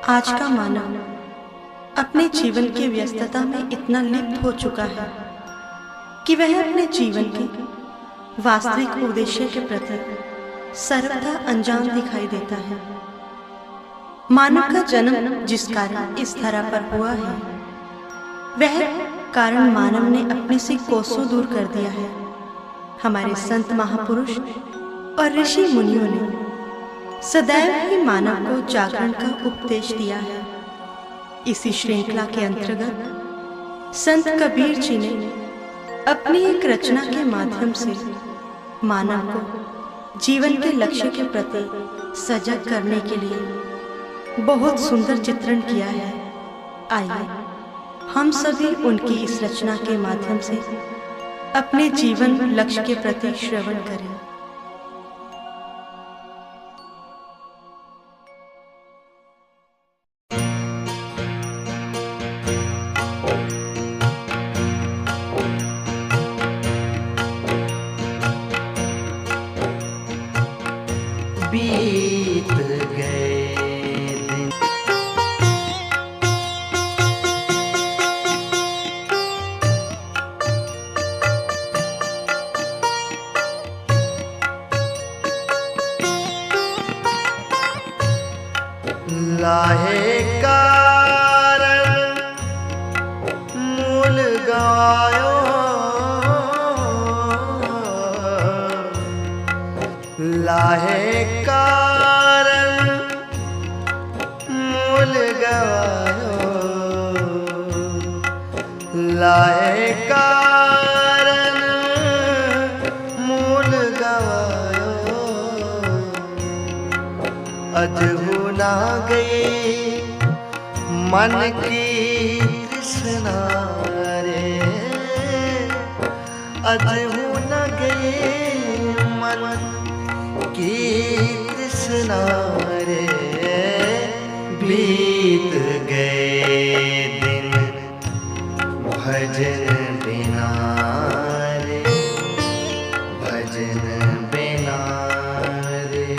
आज का मानव अपने जीवन की व्यस्तता में इतना लिप्त हो चुका है कि वह अपने जीवन के वास्तविक उद्देश्य के प्रति सर्वथा अनजान दिखाई देता है। मानव का जन्म जिस कारण इस धरा पर हुआ है, वह कारण मानव ने अपने से कोसों दूर कर दिया है। हमारे संत महापुरुष और ऋषि मुनियों ने सदैव ही मानव को जागरण का उपदेश दिया है। इसी श्रृंखला के अंतर्गत संत कबीर जी ने अपनी एक रचना के माध्यम से मानव को जीवन के लक्ष्य के प्रति सजग करने के लिए बहुत सुंदर चित्रण किया है। आइए हम सभी उनकी इस रचना के माध्यम से अपने जीवन लक्ष्य के प्रति श्रवण करें। बीत गए दिन लाहे कारण मूल गवायो, लाहे कारण मूल गवायो, लाहे कारण मूल गवायो। अजहू ना गई मन की तृष्णा रे, अजहू न गई मन की तृष्णा रे। बीत गए दिन भजन बिना रे, भजन बिना रे।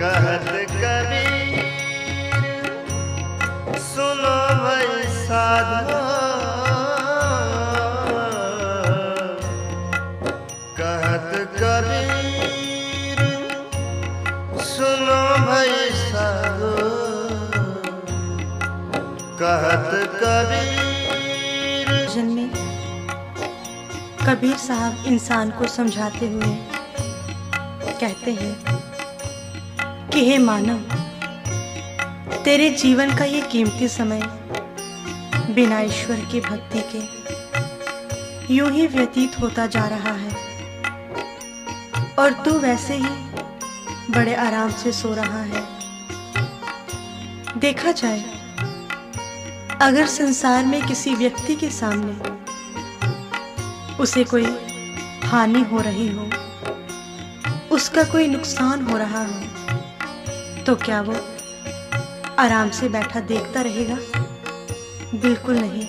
कहत कबीर सुनो भाई साधो, कहत कबीर सुनो भाई साधो, कहत कबीर। भजन में कबीर साहब इंसान को समझाते हुए कहते हैं कि हे मानव, तेरे जीवन का ये कीमती समय बिना ईश्वर की भक्ति के यूं ही व्यतीत होता जा रहा है और तू वैसे ही बड़े आराम से सो रहा है। देखा जाए, अगर संसार में किसी व्यक्ति के सामने उसे कोई हानि हो रही हो, उसका कोई नुकसान हो रहा हो, तो क्या वो आराम से बैठा देखता रहेगा? बिल्कुल नहीं।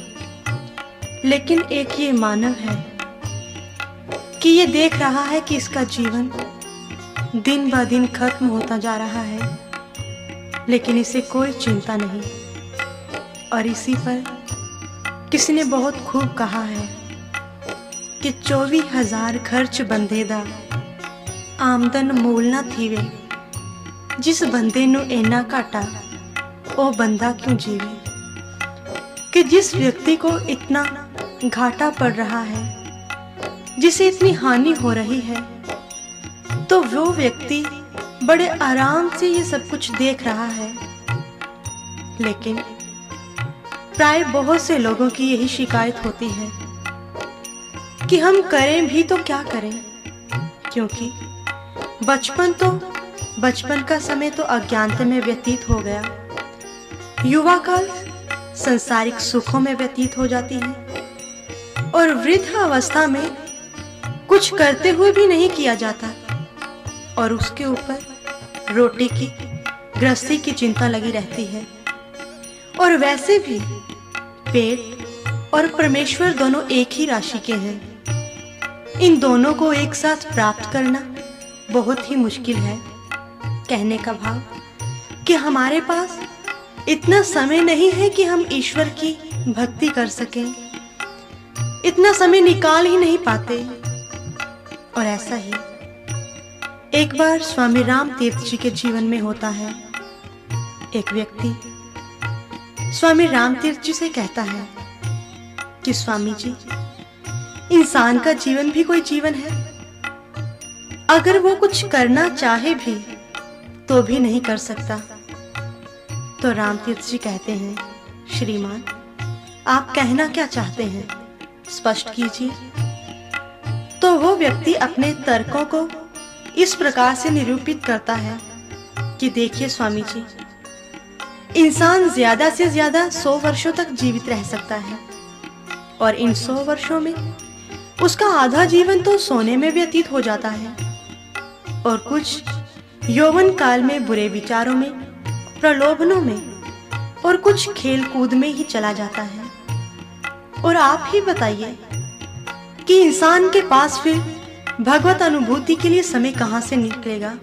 लेकिन एक ये मानव है कि ये देख रहा है कि इसका जीवन दिन ब दिन खत्म होता जा रहा है, लेकिन इसे कोई चिंता नहीं। और इसी पर किसी ने बहुत खूब कहा है कि 24,000 खर्च बंधेदा आमदन मूल ना थीवे, जिस बंदे नू इन्ना घाटा वो बंदा क्यों जीवे। कि जिस व्यक्ति को इतना घाटा पड़ रहा है, जिसे इतनी हानि हो रही है, तो वो व्यक्ति बड़े आराम से ये सब कुछ देख रहा है। लेकिन प्राय बहुत से लोगों की यही शिकायत होती है कि हम करें भी तो क्या करें, क्योंकि बचपन का समय तो अज्ञानता में व्यतीत हो गया, युवा काल संसारिक सुखों में व्यतीत हो जाती है और वृद्ध अवस्था में कुछ करते हुए भी नहीं किया जाता। और उसके ऊपर रोटी की गृहस्थी की चिंता लगी रहती है। और वैसे भी पेट और परमेश्वर दोनों एक ही राशि के हैं। इन दोनों को एक साथ प्राप्त करना बहुत ही मुश्किल है। कहने का भाव कि हमारे पास इतना समय नहीं है कि हम ईश्वर की भक्ति कर सकें, इतना समय निकाल ही नहीं पाते। और ऐसा ही एक बार स्वामी राम तीर्थ जी के जीवन में होता है। एक व्यक्ति स्वामी राम तीर्थ जी से कहता है कि स्वामी जी, इंसान का जीवन भी कोई जीवन है, अगर वो कुछ करना चाहे भी तो भी नहीं कर सकता। तो राम तीर्थ जी कहते हैं, श्रीमान, आप कहना क्या चाहते हैं, स्पष्ट कीजिए। तो वो व्यक्ति अपने तर्कों को इस प्रकार से निरूपित करता है कि देखिए स्वामी जी, इंसान ज्यादा से ज्यादा 100 वर्षों तक जीवित रह सकता है और इन 100 वर्षों में उसका आधा जीवन तो सोने में व्यतीत हो जाता है और कुछ यौवन काल में बुरे विचारों में, प्रलोभनों में और कुछ खेल कूद में ही चला जाता है। और आप ही बताइए कि इंसान के पास फिर भगवत अनुभूति के लिए समय कहां से निकलेगा।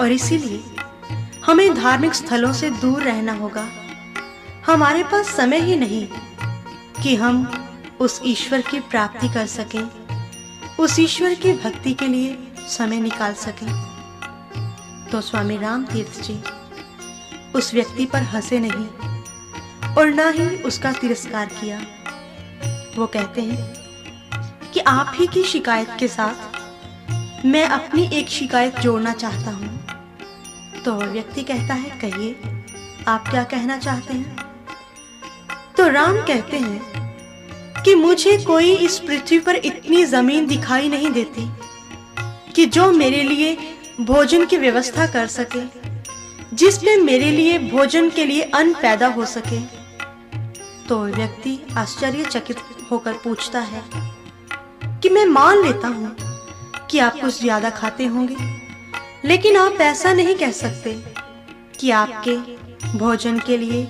और इसीलिए हमें धार्मिक स्थलों से दूर रहना होगा। हमारे पास समय ही नहीं कि हम उस ईश्वर की प्राप्ति कर सकें, उस ईश्वर की भक्ति के लिए समय निकाल सकें। तो स्वामी राम तीर्थ जी उस व्यक्ति पर हंसे नहीं और ना ही उसका तिरस्कार किया। वो कहते हैं कि आप ही की शिकायत के साथ मैं अपनी एक शिकायत जोड़ना चाहता हूँ। तो वह व्यक्ति कहता है, कहिए, आप क्या कहना चाहते हैं। तो राम कहते हैं कि मुझे कोई इस पृथ्वी पर इतनी जमीन दिखाई नहीं देती कि जो मेरे लिए भोजन की व्यवस्था कर सके, जिसमें मेरे लिए भोजन के लिए अन्न पैदा हो सके। तो व्यक्ति आश्चर्यचकित होकर पूछता है कि मैं मान लेता हूँ कि आप कुछ ज्यादा खाते होंगे, लेकिन आप ऐसा नहीं कह सकते कि आपके भोजन के लिए,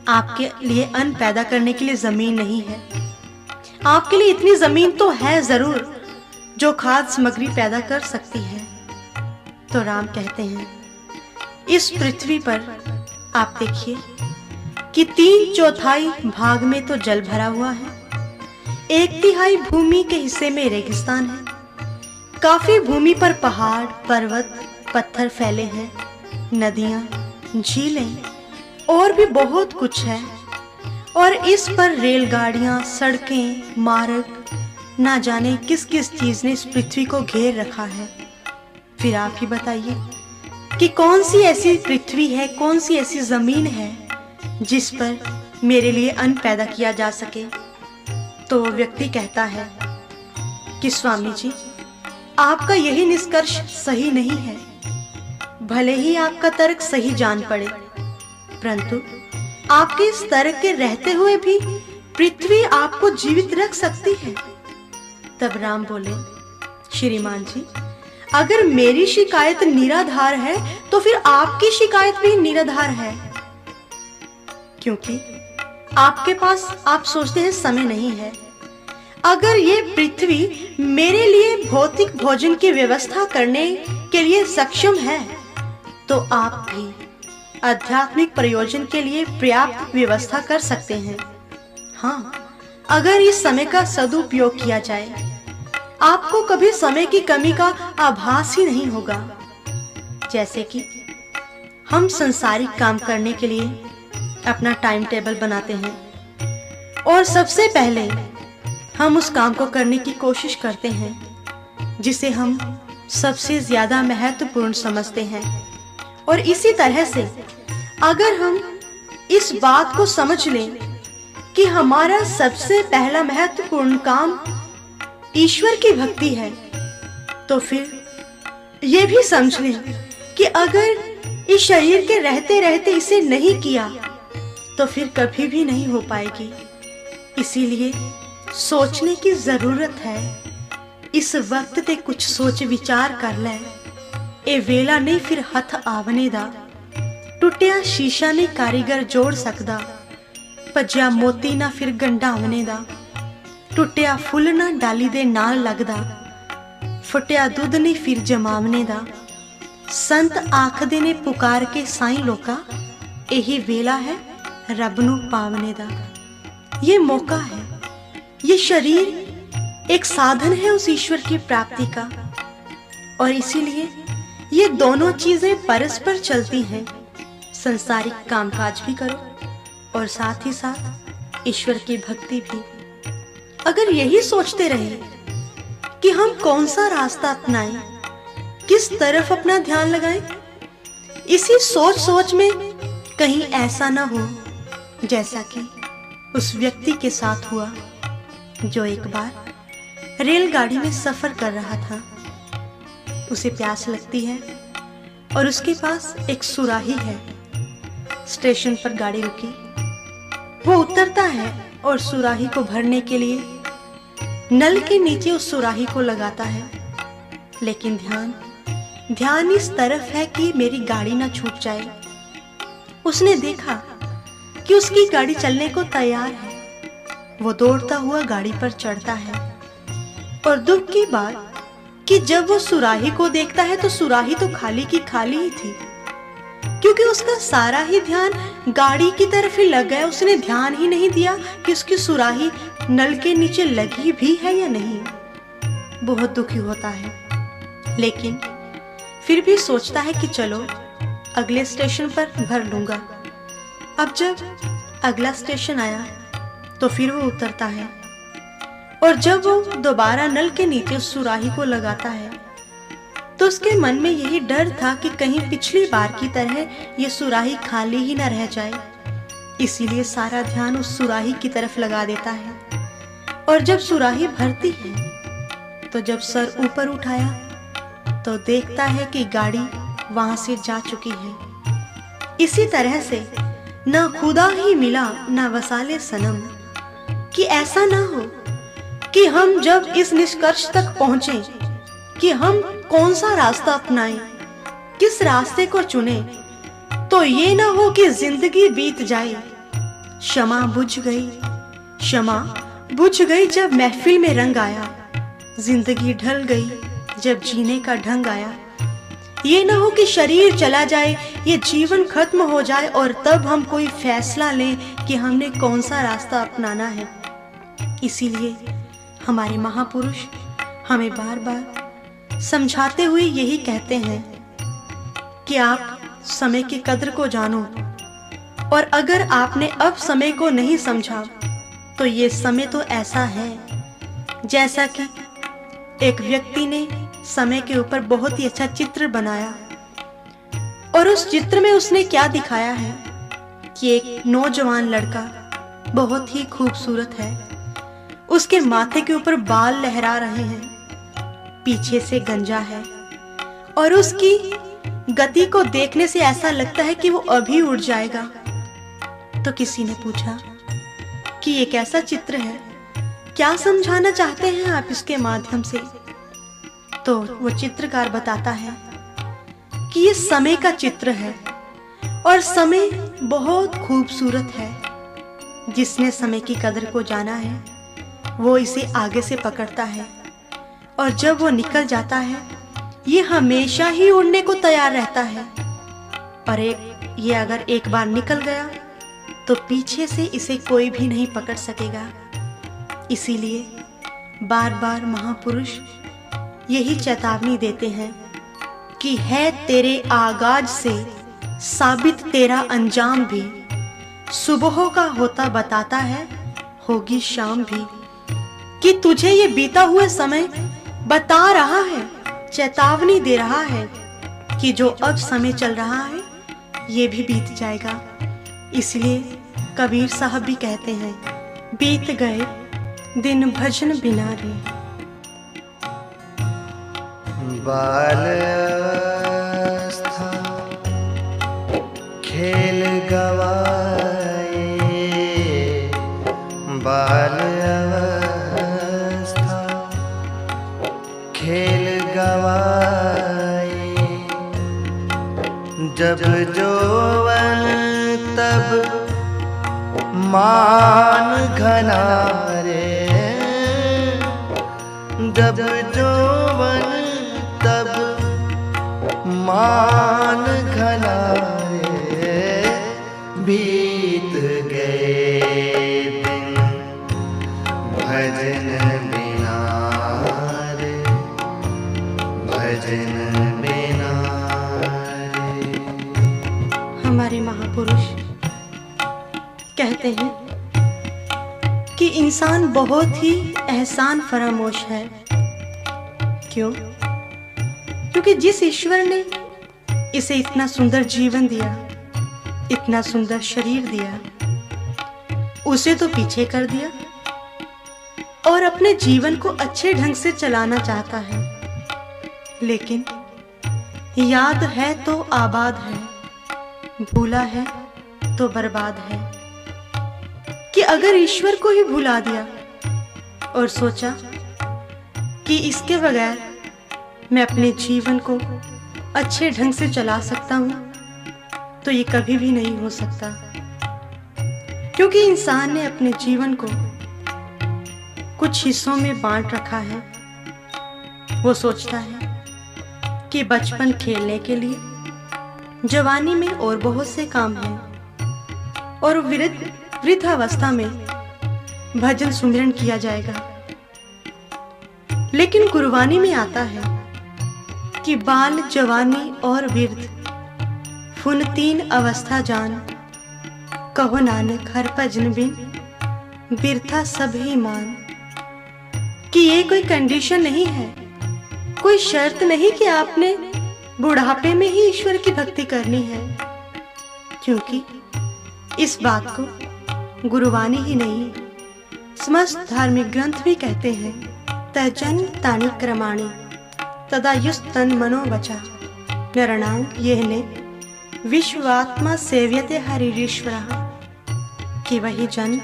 आपके लिए अन्न पैदा करने के लिए जमीन नहीं है। आपके लिए इतनी जमीन तो है जरूर जो खाद्य सामग्री पैदा कर सकती है। तो राम कहते हैं, इस पृथ्वी पर आप देखिए कि 3/4 भाग में तो जल भरा हुआ है, 1/3 भूमि के हिस्से में रेगिस्तान है, काफी भूमि पर पहाड़, पर्वत, पत्थर फैले हैं, नदियां, झीलें और भी बहुत कुछ है। और इस पर रेलगाड़ियां, सड़कें, मार्ग, ना जाने किस किस चीज ने इस पृथ्वी को घेर रखा है। फिर आप ही बताइए कि कौन सी ऐसी पृथ्वी है, कौन सी ऐसी जमीन है जिस पर मेरे लिए अन्न पैदा किया जा सके। तो वो व्यक्ति कहता है कि स्वामी जी, आपका यही निष्कर्ष सही नहीं है। भले ही आपका तर्क सही जान पड़े, परंतु आपके इस तर्क के रहते हुए भी पृथ्वी आपको जीवित रख सकती है। तब राम बोले, श्रीमान जी, अगर मेरी शिकायत निराधार है तो फिर आपकी शिकायत भी निराधार है, क्योंकि आपके पास, आप सोचते हैं, समय नहीं है। अगर ये पृथ्वी मेरे लिए भौतिक भोजन की व्यवस्था करने के लिए सक्षम है तो आप भी आध्यात्मिक प्रयोजन के लिए पर्याप्त व्यवस्था कर सकते हैं। हाँ, अगर इस समय का सदुपयोग किया जाए, आपको कभी समय की कमी का आभास ही नहीं होगा। जैसे कि हम संसारिक काम करने के लिए अपना टाइम टेबल बनाते हैं और सबसे पहले हम उस काम को करने की कोशिश करते हैं जिसे हम सबसे ज्यादा महत्वपूर्ण समझते हैं। और इसी तरह से अगर हम इस बात को समझ लें कि हमारा सबसे पहला महत्वपूर्ण काम ईश्वर की भक्ति है, तो फिर ये भी समझ लें कि अगर इस शरीर के रहते रहते इसे नहीं किया तो फिर कभी भी नहीं हो पाएगी। इसीलिए सोचने की जरूरत है। इस वक्त पे कुछ सोच विचार कर लें ਇਹ ਵੇਲਾ ਨਹੀਂ ਫਿਰ ਹੱਥ ਆਵਨੇ ਦਾ, ਟੁੱਟਿਆ ਸ਼ੀਸ਼ਾ ਨਹੀਂ ਕਾਰੀਗਰ ਜੋੜ ਸਕਦਾ, ਭੱਜਿਆ ਮੋਤੀ ਨਾ ਫਿਰ ਗੰਢਾਵਨੇ ਦਾ, ਟੁੱਟਿਆ ਫੁੱਲ ਨਾ ਡਾਲੀ ਦੇ ਨਾਲ ਲੱਗਦਾ, ਫੁੱਟਿਆ ਦੁੱਧ ਨਹੀਂ ਫਿਰ ਜਮਾਵਨੇ ਦਾ। ਸੰਤ ਆਖਦੇ ਨੇ ਪੁਕਾਰ ਕੇ ਸਾਈਂ ਲੋका, यही वेला है रब नू पावने दा। ये मौका है, ये शरीर एक साधन है उस ईश्वर की प्राप्ति का, और इसीलिए ये दोनों चीजें परस्पर चलती हैं। संसारिक कामकाज भी करो और साथ ही साथ ईश्वर की भक्ति भी। अगर यही सोचते रहे कि हम कौन सा रास्ता अपनाएं, किस तरफ अपना ध्यान लगाएं, इसी सोच सोच में कहीं ऐसा ना हो जैसा कि उस व्यक्ति के साथ हुआ जो एक बार रेलगाड़ी में सफर कर रहा था। उसे प्यास लगती है और उसके पास एक सुराही है। स्टेशन पर गाड़ी रुकी, वो उतरता है और सुराही को भरने के लिए नल के नीचे उस सुराही को लगाता है, लेकिन ध्यान इस तरफ है कि मेरी गाड़ी ना छूट जाए। उसने देखा कि उसकी गाड़ी चलने को तैयार है। वो दौड़ता हुआ गाड़ी पर चढ़ता है और दुख की बात कि जब वो सुराही को देखता है तो सुराही तो खाली की खाली ही थी, क्योंकि उसका सारा ही ध्यान गाड़ी की तरफ ही लग गया। उसने ध्यान ही नहीं दिया कि उसकी सुराही नल के नीचे लगी भी है या नहीं। बहुत दुखी होता है, लेकिन फिर भी सोचता है कि चलो अगले स्टेशन पर भर लूंगा। अब जब अगला स्टेशन आया तो फिर वो उतरता है, और जब वो दोबारा नल के नीचे सुराही को लगाता है तो उसके मन में यही डर था कि कहीं पिछली बार की तरह ये सुराही खाली ही न रह जाए। इसीलिए सारा ध्यान उस सुराही की तरफ लगा देता है। और जब सुराही भरती है तो जब सर ऊपर उठाया तो देखता है कि गाड़ी वहां से जा चुकी है। इसी तरह से ना खुदा ही मिला ना वसाले सनम, कि ऐसा ना हो कि हम जब इस निष्कर्ष तक पहुंचे कि हम कौन सा रास्ता अपनाएं, किस रास्ते को चुने, तो ये ना हो कि जिंदगी बीत जाए। शमा बुझ गई जब महफिल में रंग आया, जिंदगी ढल गई जब जीने का ढंग आया। ये ना हो कि शरीर चला जाए, ये जीवन खत्म हो जाए और तब हम कोई फैसला लें कि हमने कौन सा रास्ता अपनाना है। इसीलिए हमारे महापुरुष हमें बार बार समझाते हुए यही कहते हैं कि आप समय की कद्र को जानो, और अगर आपने अब समय को नहीं समझा तो ये समय तो ऐसा है जैसा कि एक व्यक्ति ने समय के ऊपर बहुत ही अच्छा चित्र बनाया, और उस चित्र में उसने क्या दिखाया है कि एक नौजवान लड़का बहुत ही खूबसूरत है। उसके माथे के ऊपर बाल लहरा रहे हैं, पीछे से गंजा है, और उसकी गति को देखने से ऐसा लगता है कि वो अभी उड़ जाएगा। तो किसी ने पूछा कि ये कैसा चित्र है, क्या समझाना चाहते हैं आप इसके माध्यम से? तो वो चित्रकार बताता है कि ये समय का चित्र है, और समय बहुत खूबसूरत है। जिसने समय की कदर को जाना है वो इसे आगे से पकड़ता है, और जब वो निकल जाता है ये हमेशा ही उड़ने को तैयार रहता है। और ये अगर एक बार निकल गया तो पीछे से इसे कोई भी नहीं पकड़ सकेगा। इसीलिए बार बार महापुरुष यही चेतावनी देते हैं कि है तेरे आगाज से साबित तेरा अंजाम भी, सुबह का होता बताता है होगी शाम भी। कि तुझे ये बीता हुआ समय बता रहा है, चेतावनी दे रहा है कि जो अब समय चल रहा है ये भी बीत जाएगा। इसलिए कबीर साहब भी कहते हैं, बीत गए दिन भजन बिना रे। बाल अवस्था खेल गवाए, बाल अवस्था खेल गवाए, जब जोवन तब मान घना रे, जब जोवन तब मान घना रे, बीत गए दिन भजन बिना रे, भजन बिना रे। हमारे महापुरुष कहते हैं कि इंसान बहुत ही एहसान फरामोश है। क्यों? क्योंकि जिस ईश्वर ने इसे इतना सुंदर जीवन दिया, इतना सुंदर शरीर दिया, उसे तो पीछे कर दिया और अपने जीवन को अच्छे ढंग से चलाना चाहता है। लेकिन याद है तो आबाद है, भूला है तो बर्बाद है। कि अगर ईश्वर को ही भुला दिया और सोचा कि इसके बगैर मैं अपने जीवन को अच्छे ढंग से चला सकता हूं, तो ये कभी भी नहीं हो सकता। क्योंकि इंसान ने अपने जीवन को कुछ हिस्सों में बांट रखा है। वो सोचता है कि बचपन खेलने के लिए, जवानी में और बहुत से काम हैं, और वृद्धावस्था में भजन सुमिरन किया जाएगा। लेकिन गुरबानी में आता है कि बाल, जवानी और वृद्ध फुन तीन अवस्था जान, कहो नानक हर भजन बिन बिरथा सब ही मान। कि ये कोई कंडीशन नहीं है, कोई शर्त नहीं कि आपने बुढ़ापे में ही ईश्वर की भक्ति करनी है। क्योंकि इस बात को गुरुवाणी ही नहीं, समस्त धार्मिक ग्रंथ भी कहते हैं, तजन तानि क्रमाणि तदा युस्तन मनोवचा नरणांग येहने विश्वात्मा सेव्यते हरिरीश्वरः। कि वही जन्म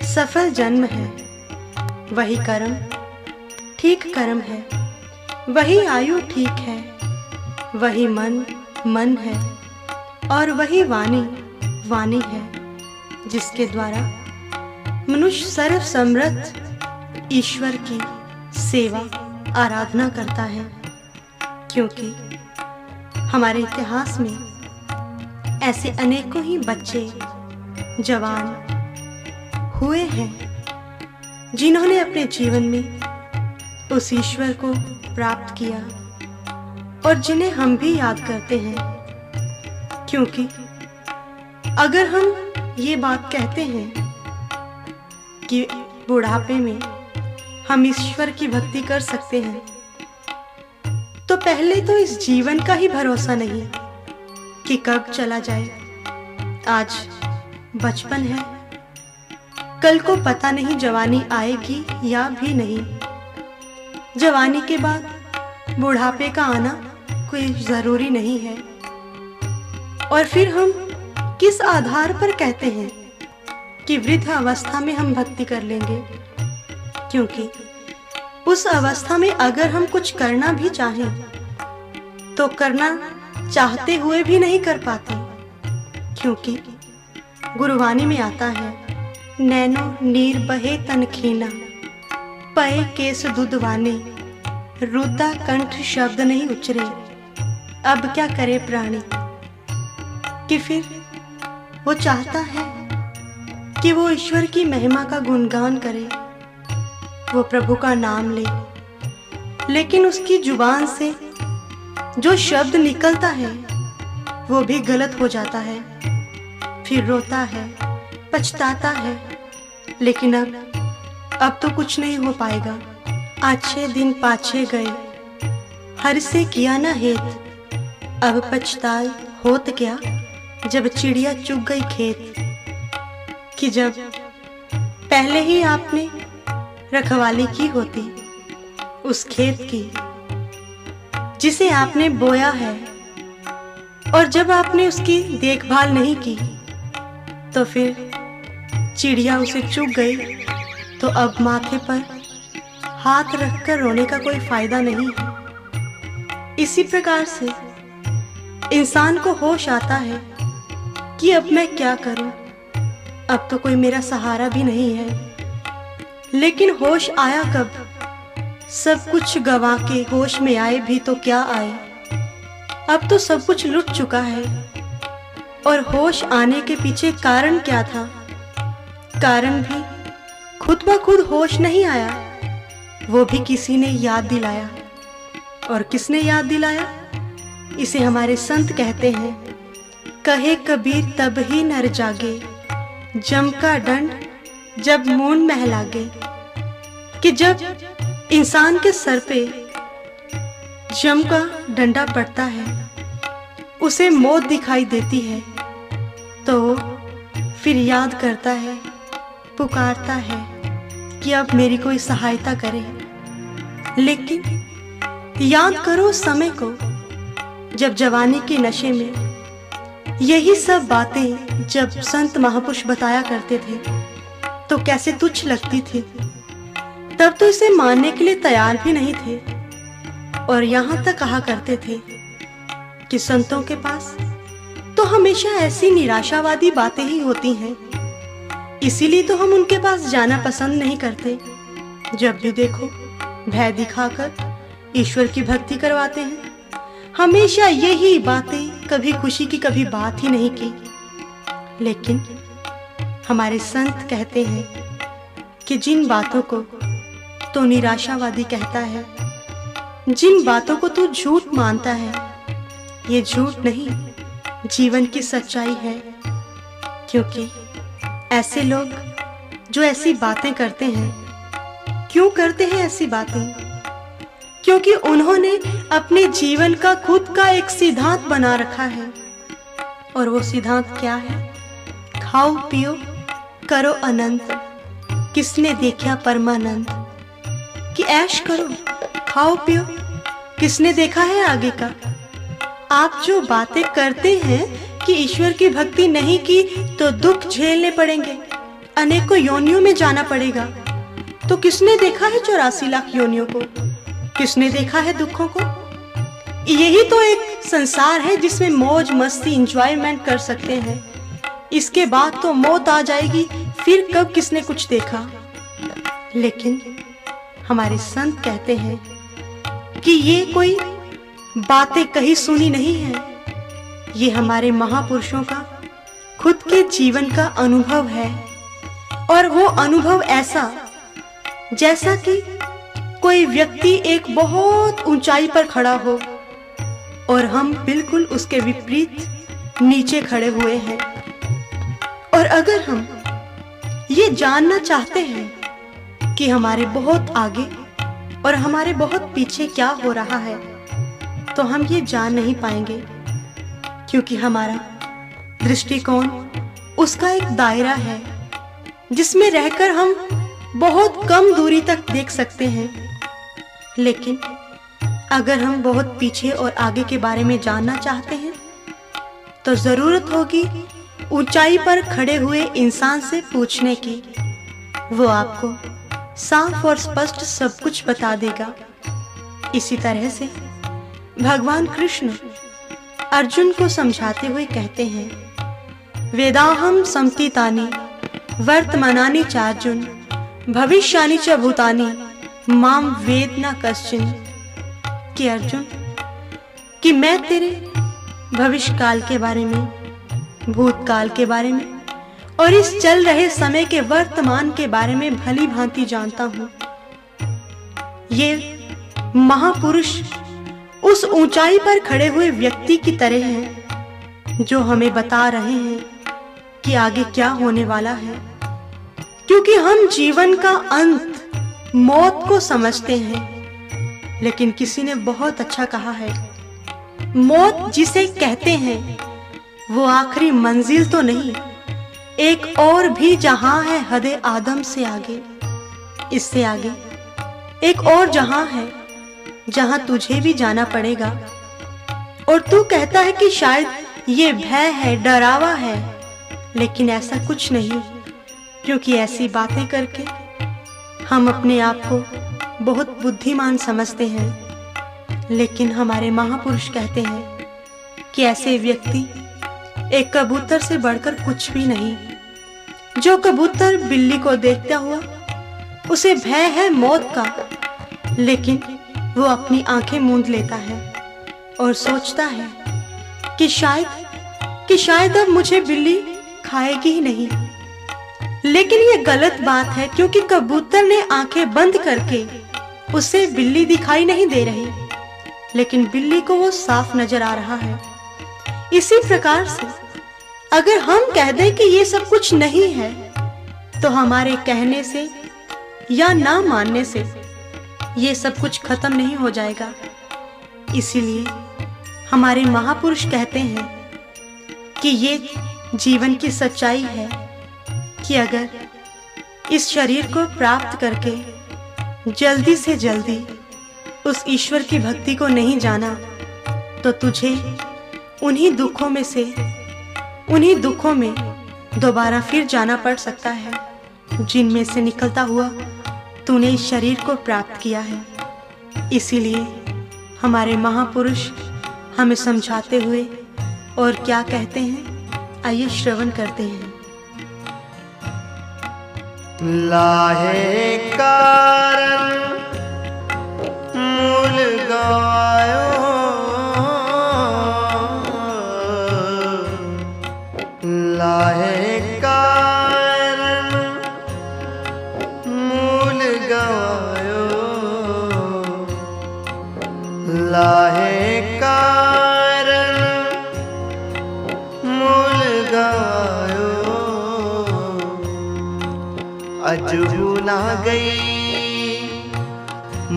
सफल जन्म है, वही कर्म ठीक कर्म है, वही आयु ठीक है, वही मन है, और वही वाणी है, जिसके द्वारा मनुष्य सर्व समर्थ ईश्वर की सेवा आराधना करता है। क्योंकि हमारे इतिहास में ऐसे अनेकों ही बच्चे, जवान हुए हैं जिन्होंने अपने जीवन में उस ईश्वर को प्राप्त किया और जिन्हें हम भी याद करते हैं। क्योंकि अगर हम ये बात कहते हैं कि बुढ़ापे में हम ईश्वर की भक्ति कर सकते हैं, तो पहले तो इस जीवन का ही भरोसा नहीं कि कब चला जाए। आज बचपन है, कल को पता नहीं जवानी आएगी या भी नहीं। जवानी के बाद बुढ़ापे का आना कोई जरूरी नहीं है। और फिर हम किस आधार पर कहते हैं कि वृद्ध अवस्था में हम भक्ति कर लेंगे? क्योंकि उस अवस्था में अगर हम कुछ करना भी चाहें तो करना चाहते हुए भी नहीं कर पाते। क्योंकि गुरुवाणी में आता है, नैनो नीर बहे तन खीना, पए केस दुधवाने, रुद्दा कंठ शब्द नहीं उचरे, अब क्या करे प्राणी। कि फिर वो चाहता है कि वो ईश्वर की महिमा का गुणगान करे, वो प्रभु का नाम ले, लेकिन उसकी जुबान से जो शब्द निकलता है वो भी गलत हो जाता है। फिर रोता है, पछताता है, लेकिन अब तो कुछ नहीं हो पाएगा। अच्छे दिन पाछे गए, हर से किया ना हेत, अब पछताए होत क्या, जब चिड़िया चुग गई खेत। कि जब पहले ही आपने रखवाली की होती उस खेत की जिसे आपने बोया है, और जब आपने उसकी देखभाल नहीं की तो फिर चिड़िया उसे चुग गई, तो अब माथे पर हाथ रखकर रोने का कोई फायदा नहीं है। इसी प्रकार से इंसान को होश आता है कि अब मैं क्या करूं, अब तो कोई मेरा सहारा भी नहीं है। लेकिन होश आया कब? सब कुछ गंवा के होश में आए भी तो क्या आए, अब तो सब कुछ लुट चुका है। और होश आने के पीछे कारण क्या था? कारण भी खुद ब खुद होश नहीं आया, वो भी किसी ने याद दिलाया। और किसने याद दिलाया? इसे हमारे संत कहते हैं, कहे कबीर तब ही नर जागे, जम का दंड जब मून महलागे। कि जब इंसान के सर पे जम का डंडा पड़ता है, उसे मौत दिखाई देती है, तो फिर याद करता है, पुकारता है कि अब मेरी कोई सहायता करे। लेकिन याद करो उस समय को जब जवानी के नशे में यही सब बातें जब संत महापुरुष बताया करते थे तो कैसे तुच्छ लगती थी। तब तो इसे मानने के लिए तैयार भी नहीं थे, और यहाँ तक कहा करते थे कि संतों के पास तो हमेशा ऐसी निराशावादी बातें ही होती हैं, इसीलिए तो हम उनके पास जाना पसंद नहीं करते। जब भी देखो भय दिखाकर ईश्वर की भक्ति करवाते हैं, हमेशा यही बातें, कभी खुशी की कभी बात ही नहीं की। लेकिन हमारे संत कहते हैं कि जिन बातों को तो निराशावादी कहता है, जिन बातों को तू झूठ मानता है, ये झूठ नहीं, जीवन की सच्चाई है। क्योंकि ऐसे लोग जो ऐसी बातें करते हैं, क्यों करते हैं ऐसी बातें? क्योंकि उन्होंने अपने जीवन का खुद का एक सिद्धांत बना रखा है। और वो सिद्धांत क्या है? खाओ पियो करो अनंत, किसने देखा परमानंद। कि ऐश करो, खाओ पियो, किसने देखा है आगे का। आप जो बातें करते हैं कि ईश्वर की भक्ति नहीं की तो दुख झेलने पड़ेंगे, अनेकों योनियों में जाना पड़ेगा, तो किसने देखा है 84 लाख योनियों को? किसने देखा है दुखों को? यही तो एक संसार है जिसमें मौज मस्ती एंजॉयमेंट कर सकते हैं। इसके बाद तो मौत आ जाएगी, फिर कब किसने कुछ देखा। लेकिन हमारे संत कहते हैं कि ये कोई बातें कहीं सुनी नहीं है, ये हमारे महापुरुषों का खुद के जीवन का अनुभव है। और वो अनुभव ऐसा जैसा कि कोई व्यक्ति एक बहुत ऊंचाई पर खड़ा हो और हम बिल्कुल उसके विपरीत नीचे खड़े हुए हैं। और अगर हम ये जानना चाहते हैं कि हमारे बहुत आगे और हमारे बहुत पीछे क्या हो रहा है, तो हम ये जान नहीं पाएंगे, क्योंकि हमारा दृष्टिकोण उसका एक दायरा है जिसमें रहकर हम बहुत कम दूरी तक देख सकते हैं। लेकिन अगर हम बहुत पीछे और आगे के बारे में जानना चाहते हैं तो जरूरत होगी ऊंचाई पर खड़े हुए इंसान से पूछने की। वो आपको साफ और स्पष्ट सब कुछ बता देगा। इसी तरह से भगवान कृष्ण अर्जुन को समझाते हुए कहते हैं, वेदाहम समतीतानि वर्तमानानि चार्जुन भविष्यानि च भूतानि माम वेद न कश्चिन। कि अर्जुन, कि मैं तेरे भविष्य काल के बारे में, भूतकाल के बारे में और इस चल रहे समय के वर्तमान के बारे में भली भांति जानता हूं। ये महापुरुष उस ऊंचाई पर खड़े हुए व्यक्ति की तरह हैं जो हमें बता रहे हैं कि आगे क्या होने वाला है। क्योंकि हम जीवन का अंत मौत को समझते हैं, लेकिन किसी ने बहुत अच्छा कहा है, मौत जिसे कहते हैं वो आखिरी मंजिल तो नहीं, एक और भी जहां है हदे आदम से आगे। इससे आगे एक और जहां है जहां तुझे भी जाना पड़ेगा। और तू कहता है कि शायद ये भय है, डरावा है, लेकिन ऐसा कुछ नहीं, क्योंकि ऐसी बातें करके हम अपने आप को बहुत बुद्धिमान समझते हैं। लेकिन हमारे महापुरुष कहते हैं कि ऐसे व्यक्ति एक कबूतर से बढ़कर कुछ भी नहीं। जो कबूतर बिल्ली को देखता हुआ उसे भय है मौत का, लेकिन वो अपनी आंखें मूंद लेता है और सोचता है कि शायद अब मुझे बिल्ली खाएगी ही नहीं। लेकिन ये गलत बात है, क्योंकि कबूतर ने आंखें बंद करके उसे बिल्ली दिखाई नहीं दे रही, लेकिन बिल्ली को वो साफ नजर आ रहा है। इसी प्रकार से अगर हम कह दें कि ये सब कुछ नहीं है, तो हमारे कहने से या ना मानने से ये सब कुछ खत्म नहीं हो जाएगा। इसीलिए हमारे महापुरुष कहते हैं कि ये जीवन की सच्चाई है कि अगर इस शरीर को प्राप्त करके जल्दी से जल्दी उस ईश्वर की भक्ति को नहीं जाना, तो तुझे उन्हीं दुखों में दोबारा फिर जाना पड़ सकता है, जिनमें से निकलता हुआ तूने इस शरीर को प्राप्त किया है। इसीलिए हमारे महापुरुष हमें समझाते हुए और क्या कहते हैं, आइए श्रवण करते हैं। लाहे कारण मूल गवायो, लाहे कारण मूल गवायो, लाहे कारण मूल गवायो। अजहू ना गई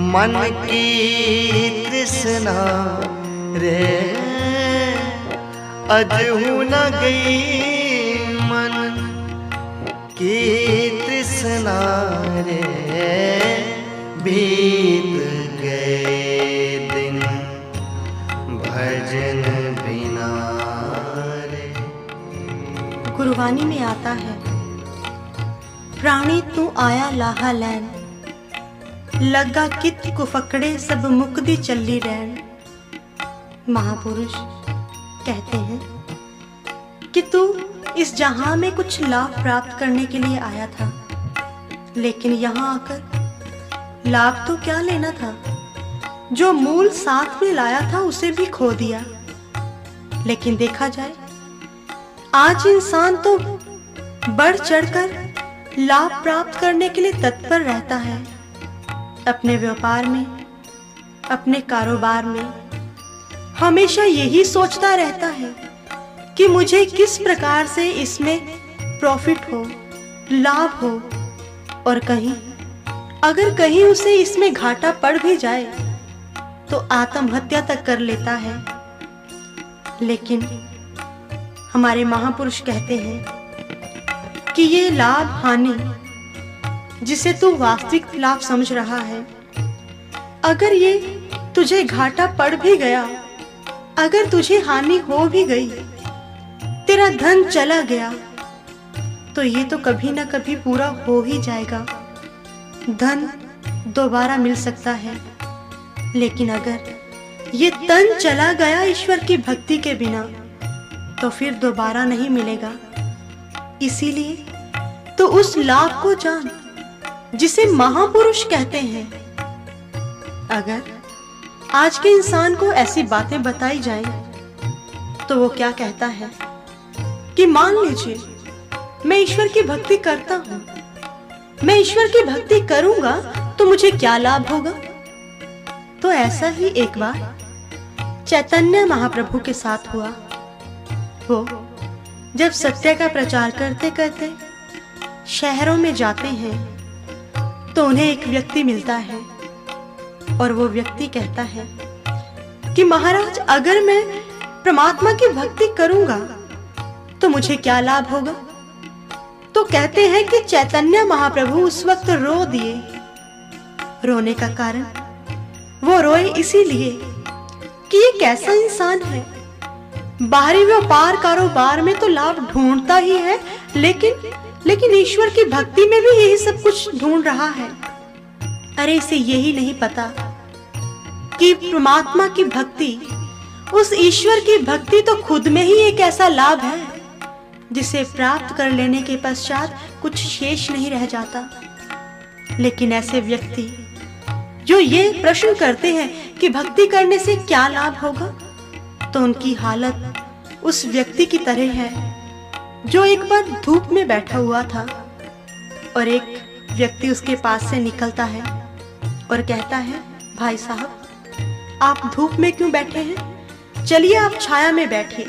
मन की तृष्णा रे, अजहू ना गई मन की तृष्णा रे, बीत गए दिन भजन बिना रे। गुरबानी में आता है, प्राणी तू आया लाहा लैन, लगा कित कुफकड़े सब मुक्ति चली रैन। महापुरुष कहते हैं कि तू इस जहां में कुछ लाभ प्राप्त करने के लिए आया था, लेकिन यहाँ आकर लाभ तो क्या लेना था, जो मूल साथ में लाया था उसे भी खो दिया। लेकिन देखा जाए, आज इंसान तो बढ़ चढ़कर लाभ प्राप्त करने के लिए तत्पर रहता है। अपने व्यापार में, अपने कारोबार में हमेशा यही सोचता रहता है कि मुझे किस प्रकार से इसमें प्रॉफिट हो, लाभ हो, और अगर कहीं उसे इसमें घाटा पड़ भी जाए तो आत्महत्या तक कर लेता है। लेकिन हमारे महापुरुष कहते हैं कि ये लाभ हानि जिसे तू वास्तविक लाभ समझ रहा है, अगर ये तुझे घाटा पड़ भी गया, अगर तुझे हानि हो भी गई, तेरा धन चला गया, तो ये तो कभी ना कभी पूरा हो ही जाएगा। धन दोबारा मिल सकता है, लेकिन अगर ये तन चला गया ईश्वर की भक्ति के बिना, तो फिर दोबारा नहीं मिलेगा। इसीलिए तो उस लाभ को जान जिसे महापुरुष कहते हैं। अगर आज के इंसान को ऐसी बातें बताई जाए तो वो क्या कहता है कि मान लीजिए मैं ईश्वर की भक्ति करता हूं, मैं ईश्वर की भक्ति करूंगा तो मुझे क्या लाभ होगा। तो ऐसा ही एक बार चैतन्य महाप्रभु के साथ हुआ। वो जब सत्य का प्रचार करते करते शहरों में जाते हैं तो उन्हें एक व्यक्ति मिलता है और वो व्यक्ति कहता है कि महाराज, अगर मैं परमात्मा की भक्ति करूंगा तो मुझे क्या लाभ होगा। तो कहते हैं कि चैतन्य महाप्रभु उस वक्त रो दिए। रोने का कारण वो रोए इसीलिए कि ये कैसा इंसान है, बाहरी व्यापार कारोबार में तो लाभ ढूंढता ही है, लेकिन ईश्वर की भक्ति में भी यही सब कुछ ढूंढ रहा है। अरे इसे यही नहीं पता कि परमात्मा की भक्ति उस ईश्वर की भक्ति तो खुद में ही एक ऐसा लाभ है जिसे प्राप्त कर लेने के पश्चात कुछ शेष नहीं रह जाता। लेकिन ऐसे व्यक्ति जो ये प्रश्न करते हैं कि भक्ति करने से क्या लाभ होगा, तो उनकी हालत उस व्यक्ति की तरह है जो एक बार धूप में बैठा हुआ था और एक व्यक्ति उसके पास से निकलता है और कहता है, भाई साहब आप धूप में क्यों बैठे हैं, चलिए आप छाया में बैठिए।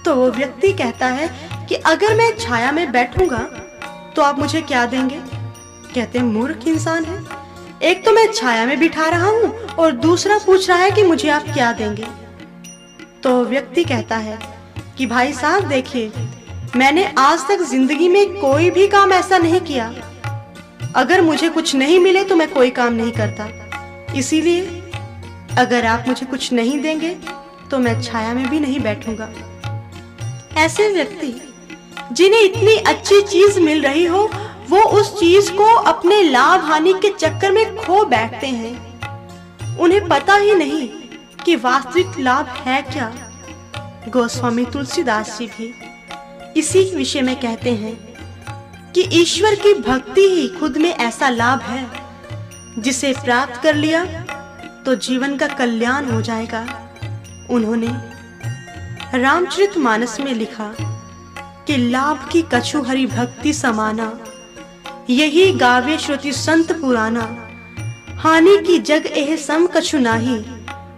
तो वो व्यक्ति कहता है कि अगर मैं छाया में बैठूंगा तो आप मुझे क्या देंगे। कहते हैं, मूर्ख इंसान है, एक तो मैं छाया में बिठा रहा हूं और दूसरा पूछ रहा है कि मुझे आप क्या देंगे। तो व्यक्ति कहता है कि भाई साहब देखिए, मैंने आज तक जिंदगी में कोई भी काम ऐसा नहीं किया, अगर मुझे कुछ नहीं मिले तो मैं कोई काम नहीं करता, इसीलिए अगर आप मुझे कुछ नहीं देंगे तो मैं छाया में भी नहीं बैठूंगा। ऐसे व्यक्ति जिन्हें इतनी अच्छी चीज मिल रही हो, वो उस चीज को अपने लाभ हानि के चक्कर में खो बैठते हैं। उन्हें पता ही नहीं कि वास्तविक लाभ है क्या। गोस्वामी तुलसीदास जी भी इसी विषय में कहते हैं कि ईश्वर की भक्ति ही खुद में ऐसा लाभ है जिसे प्राप्त कर लिया तो जीवन का कल्याण हो जाएगा। उन्होंने रामचरितमानस में लिखा कि लाभ की कछु हरि भक्ति समाना, यही गावे श्रुति संत पुराना, हानि की जग एह सम कछु नाही,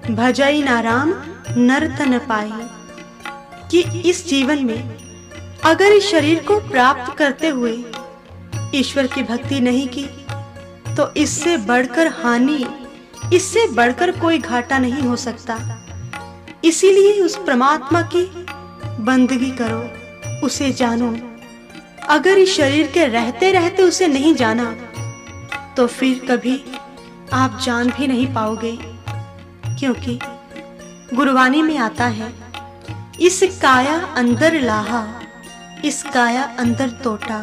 भजई ना राम नर तन पाई। कि इस जीवन में अगर इस शरीर को प्राप्त करते हुए ईश्वर की भक्ति नहीं की तो इससे बढ़कर हानि, इससे बढ़कर कोई घाटा नहीं हो सकता। इसीलिए उस परमात्मा की बंदगी करो, उसे जानो। अगर इस शरीर के रहते रहते उसे नहीं जाना तो फिर कभी आप जान भी नहीं पाओगे। क्योंकि गुरबानी में आता है, इस काया अंदर लाहा, इस काया अंदर तोटा,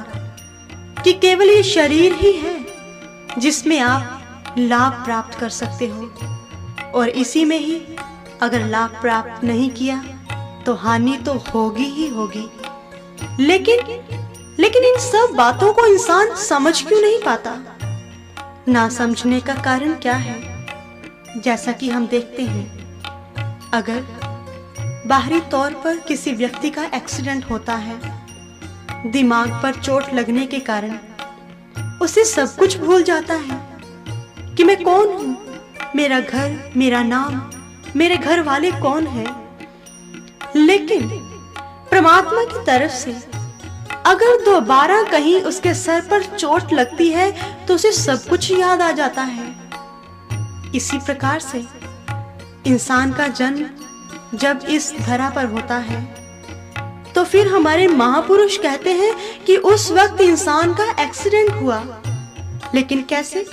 कि केवल ये शरीर ही है जिसमें आप लाभ प्राप्त कर सकते हो, और इसी में ही अगर लाभ प्राप्त नहीं किया तो हानि तो होगी ही होगी। लेकिन इन सब बातों को इंसान समझ क्यों नहीं पाता? ना समझने का कारण क्या है? जैसा कि हम देखते हैं, अगर बाहरी तौर पर किसी व्यक्ति का एक्सीडेंट होता है, दिमाग पर चोट लगने के कारण उसे सब कुछ भूल जाता है कि मैं कौन हूं, मेरा घर, मेरा नाम, मेरे घर वाले कौन हैं। लेकिन परमात्मा की तरफ से अगर दोबारा कहीं उसके सर पर चोट लगती है तो उसे सब कुछ याद आ जाता है। इसी प्रकार से इंसान का जन्म जब इस धरा पर होता है तो फिर हमारे महापुरुष कहते हैं कि उस वक्त इंसान का एक्सीडेंट हुआ। लेकिन कैसे?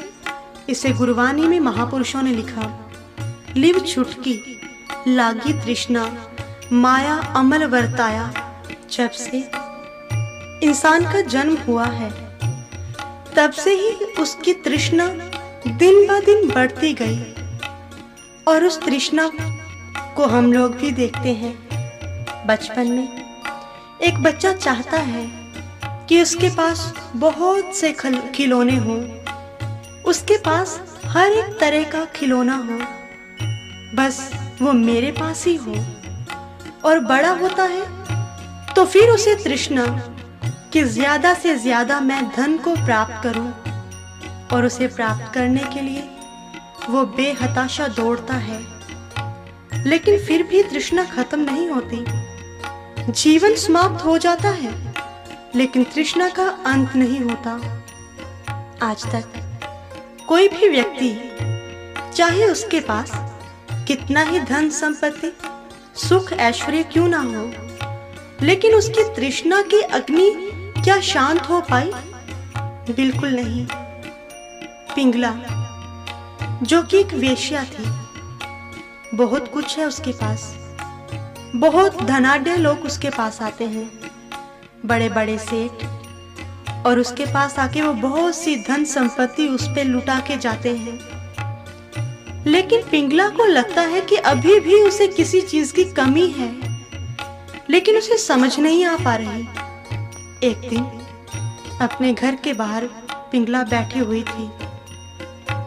इसे गुरबानी में महापुरुषों ने लिखा, लिव छुटकी लागी तृष्णा, माया अमल वर्ताया। जब से इंसान का जन्म हुआ है तब से ही उसकी तृष्णा दिन ब दिन बढ़ती गई, और उस तृष्णा को हम लोग भी देखते हैं। बचपन में एक बच्चा चाहता है कि उसके पास बहुत से खिलौने हों, उसके पास हर एक तरह का खिलौना हो, बस वो मेरे पास ही हो। और बड़ा होता है तो फिर उसे तृष्णा कि ज्यादा से ज्यादा मैं धन को प्राप्त करूं, और उसे प्राप्त करने के लिए वो बेहताशा दौड़ता है। लेकिन फिर भी तृष्णा खत्म नहीं होती। जीवन समाप्त हो जाता है लेकिन तृष्णा का अंत नहीं होता। आज तक कोई भी व्यक्ति, चाहे उसके पास कितना ही धन संपत्ति, सुख ऐश्वर्य क्यों ना हो, लेकिन उसकी तृष्णा की अग्नि क्या शांत हो पाई? बिल्कुल नहीं। पिंगला, जो कि एक वेश्या थी, बहुत कुछ है उसके पास, बहुत धनाढ्य लोग उसके पास आते हैं, बड़े बड़े सेठ, और उसके पास आके वो बहुत सी धन संपत्ति उस पे लुटा के जाते हैं। लेकिन पिंगला को लगता है कि अभी भी उसे किसी चीज की कमी है, लेकिन उसे समझ नहीं आ पा रही। एक दिन अपने घर के बाहर पिंगला बैठी हुई थी,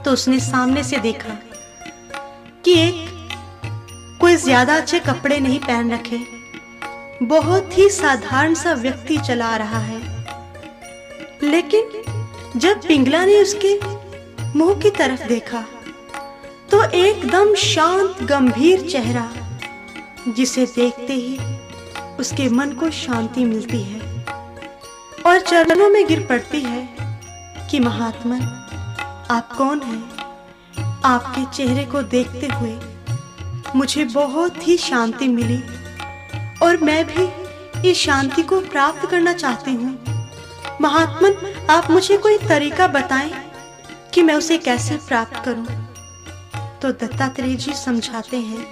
तो उसने सामने से देखा कि एक कोई ज्यादा अच्छे कपड़े नहीं पहन रखे, बहुत ही साधारण सा व्यक्ति चला रहा है। लेकिन जब पिंगला ने उसके मुंह की तरफ देखा तो एकदम शांत गंभीर चेहरा, जिसे देखते ही उसके मन को शांति मिलती है और चरणों में गिर पड़ती है कि महात्मा, आप कौन हैं? आपके चेहरे को देखते हुए मुझे बहुत ही शांति मिली और मैं भी इस शांति को प्राप्त करना चाहती हूँ। महात्मन, आप मुझे कोई तरीका बताएं कि मैं उसे कैसे प्राप्त करूं। तो दत्तात्रेय जी समझाते हैं,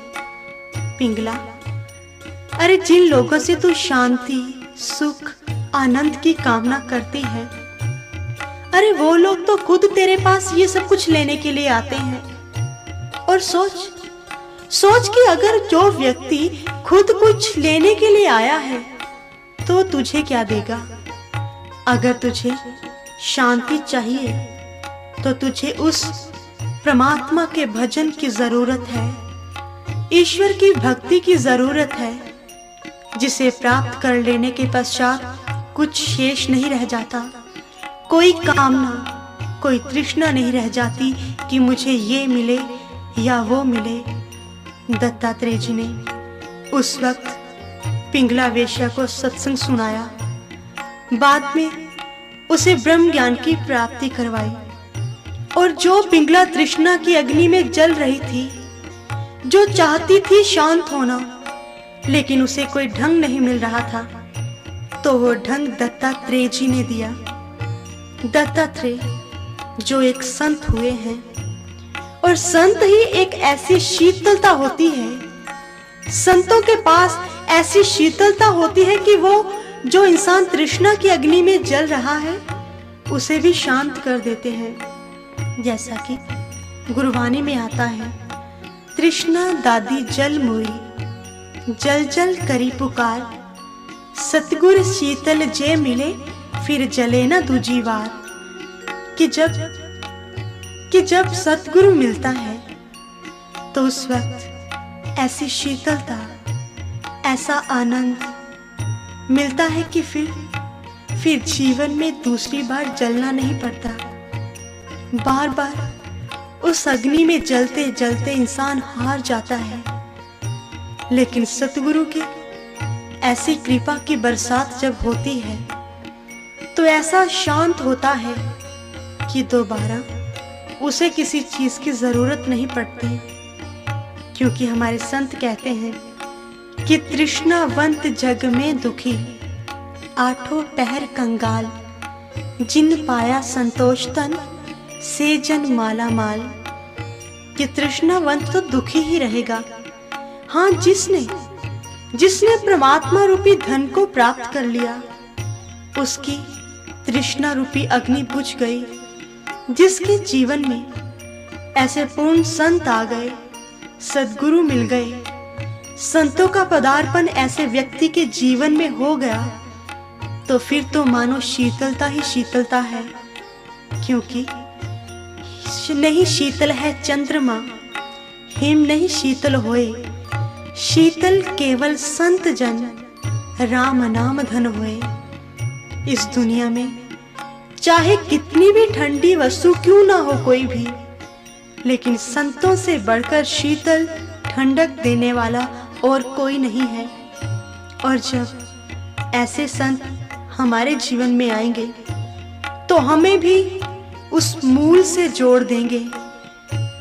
पिंगला, अरे जिन लोगों से तू शांति, सुख, आनंद की कामना करती है, अरे वो लोग तो खुद तेरे पास ये सब कुछ लेने के लिए आते हैं। और सोच कि अगर जो व्यक्ति खुद कुछ लेने के लिए आया है तो तुझे क्या देगा। अगर तुझे शांति चाहिए तो तुझे उस परमात्मा के भजन की जरूरत है, ईश्वर की भक्ति की जरूरत है, जिसे प्राप्त कर लेने के पश्चात कुछ शेष नहीं रह जाता, कोई कामना, कोई तृष्णा नहीं रह जाती कि मुझे ये मिले या वो मिले। दत्तात्रेय जी ने उस वक्त पिंगला वेश्या को सत्संग सुनाया, बाद में उसे ब्रह्म ज्ञान की प्राप्ति करवाई। और जो पिंगला तृष्णा की अग्नि में जल रही थी, जो चाहती थी शांत होना, लेकिन उसे कोई ढंग नहीं मिल रहा था, तो वो ढंग दत्तात्रेय जी ने दिया। दत्तात्रेय जो एक संत हुए हैं, और संत ही एक ऐसी शीतलता होती है, संतों के पास ऐसी शीतलता होती है कि वो जो इंसान तृष्णा की अग्नि में जल रहा है उसे भी शांत कर देते हैं। जैसा कि गुरबानी में आता है, तृष्णा दादी जल मुई, जल जल करी पुकार, सतगुर शीतल जे मिले, फिर जले न दूजी बार। कि जब सतगुरु मिलता है तो उस वक्त ऐसी शीतलता, ऐसा आनंद मिलता है कि फिर जीवन में दूसरी बार जलना नहीं पड़ता। बार बार उस अग्नि में जलते जलते इंसान हार जाता है, लेकिन सतगुरु की ऐसी कृपा की बरसात जब होती है तो ऐसा शांत होता है कि दोबारा उसे किसी चीज की जरूरत नहीं पड़ती, क्योंकि हमारे संत कहते हैं कि तृष्णावंत जग में दुखी, आठों पहर कंगाल, जिन पाया संतोष तन, से जन माला माल। कि तृष्णावंत तो दुखी ही रहेगा, हाँ जिसने परमात्मा रूपी धन को प्राप्त कर लिया, उसकी तृष्णा रूपी अग्नि बुझ गई। जिसके जीवन में ऐसे पूर्ण संत आ गए, सद्गुरु मिल गए, संतों का पदार्पण ऐसे व्यक्ति के जीवन में हो गया, तो फिर तो मानो शीतलता ही शीतलता है। क्योंकि नहीं शीतल है चंद्रमा, हिम नहीं शीतल होए, शीतल केवल संत जन, राम नाम धन होए। इस दुनिया में चाहे कितनी भी ठंडी वस्तु क्यों ना हो कोई भी, लेकिन संतों से बढ़कर शीतल ठंडक देने वाला और कोई नहीं है। और जब ऐसे संत हमारे जीवन में आएंगे तो हमें भी उस मूल से जोड़ देंगे